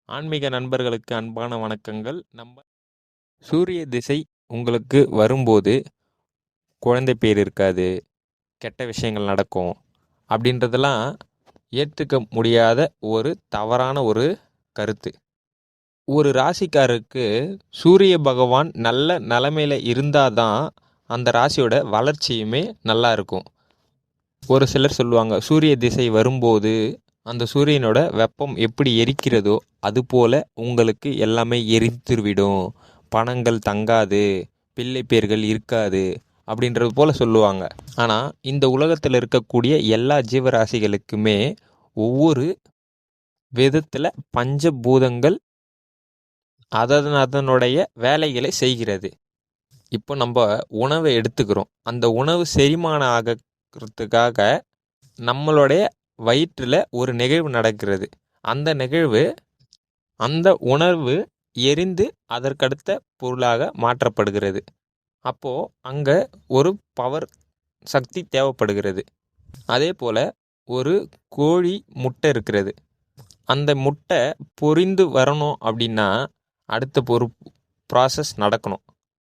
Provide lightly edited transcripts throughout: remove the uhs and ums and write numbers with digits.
ஆன்மீக நண்பர்களுக்கு அன்பான வணக்கங்கள். சூரிய திசை உங்களுக்கு வரும்போது குழந்தை பேர் இருக்காது, கெட்ட விஷயங்கள் நடக்கும் அப்படின்றதெல்லாம் ஏற்றுக்க முடியாத ஒரு தவறான ஒரு கருத்து. ஒரு ராசிக்காரருக்கு சூரிய பகவான் நல்ல நிலைமையில் இருந்தால் தான் அந்த ராசியோட வளர்ச்சியுமே நல்லா இருக்கும். ஒரு சிலர் சொல்லுவாங்க, சூரிய திசை வரும்போது அந்த சூரியனோட வெப்பம் எப்படி எரிக்கிறதோ அதுபோல் உங்களுக்கு எல்லாமே எரித்துவிடும், பணங்கள் தங்காது, பிள்ளை பேர்கள் இருக்காது அப்படின்றது போல் சொல்லுவாங்க. ஆனால் இந்த உலகத்தில் இருக்கக்கூடிய எல்லா ஜீவராசிகளுக்குமே ஒவ்வொரு விதத்தில் பஞ்சபூதங்கள் அதனுடைய வேலைகளை செய்கிறது. இப்போ நம்ம உணவை எடுத்துக்கிறோம். அந்த உணவு செரிமானம் ஆகிறதுக்காக நம்மளுடைய வயிற்றில் ஒரு நிகழ்வு நடக்கிறது. அந்த நிகழ்வு அந்த உணர்வு எரிந்து அதற்கடுத்த பொருளாக மாற்றப்படுகிறது. அப்போது அங்கே ஒரு பவர் சக்தி தேவைப்படுகிறது. அதே போல் ஒரு கோழி முட்டை இருக்கிறது. அந்த முட்டை பொரிந்து வரணும் அப்படின்னா அடுத்த ஒரு ப்ராசஸ் நடக்கணும்.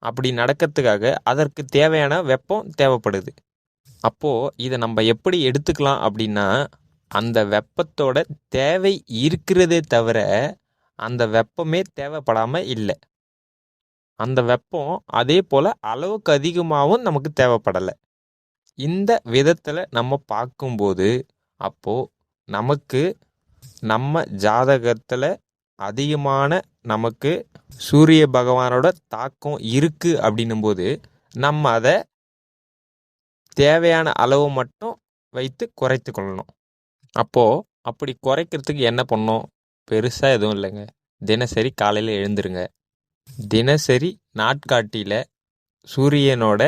அப்படி நடக்கிறதுக்காக அதற்கு தேவையான வெப்பம் தேவைப்படுது. அப்போது இதை நம்ம எப்படி எடுத்துக்கலாம் அப்படின்னா, அந்த வெப்பத்தோட தேவை இருக்கிறதே தவிர அந்த வெப்பமே தேவைப்படாமல் இல்லை. அந்த வெப்பம் அதே போல் அளவுக்கு அதிகமாகவும் நமக்கு தேவைப்படலை. இந்த விதத்தில் நம்ம பார்க்கும்போது அப்போது நமக்கு நம்ம ஜாதகத்தில் அதிகமான நமக்கு சூரிய பகவானோட தாக்கம் இருக்குது அப்படின்னும்போது நம்ம அதை தேவையான அளவு மட்டும் வைத்து குறைத்து கொள்ளணும். அப்போது அப்படி குறைக்கிறதுக்கு என்ன பண்ணணும்? பெருசாக எதுவும் இல்லைங்க. தினசரி காலையில் எழுந்துருங்க. தினசரி நாட்காட்டியில் சூரியனோட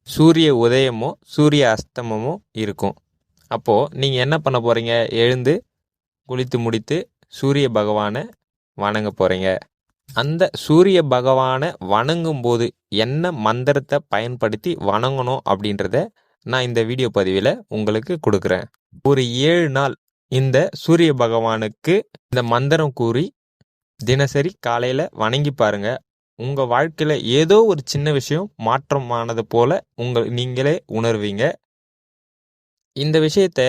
சூரிய உதயமும் சூரிய அஸ்தமமும் இருக்கும். அப்போது நீங்கள் என்ன பண்ண போகிறீங்க? எழுந்து குளித்து முடித்து சூரிய பகவானை வணங்க போகிறீங்க. அந்த சூரிய பகவானை வணங்கும் போது என்ன மந்திரத்தை பயன்படுத்தி வணங்கணும் அப்படின்றத நான் இந்த வீடியோ பதிவில் உங்களுக்கு கொடுக்குறேன். ஒரு 7 நாள் இந்த சூரிய பகவானுக்கு இந்த மந்திரம் கூறி தினசரி காலையில் வணங்கி பாருங்க. உங்கள் வாழ்க்கையில் ஏதோ ஒரு சின்ன விஷயம் மாற்றமானது போல நீங்களே உணர்வீங்க. இந்த விஷயத்த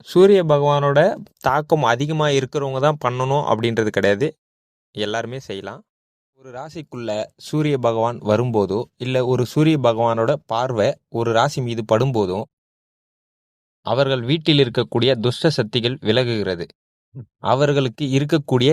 சூரிய பகவானோட தாக்கம் அதிகமாக இருக்கிறவங்க தான் பண்ணணும் அப்படின்றது கிடையாது, எல்லாருமே செய்யலாம். ஒரு ராசிக்குள்ள சூரிய பகவான் வரும்போதோ இல்லை ஒரு சூரிய பகவானோட பார்வை ஒரு ராசி மீது படும்போதும் அவர்கள் வீட்டில் இருக்கக்கூடிய துஷ்ட சக்திகள் விலகுகிறது. அவர்களுக்கு இருக்கக்கூடிய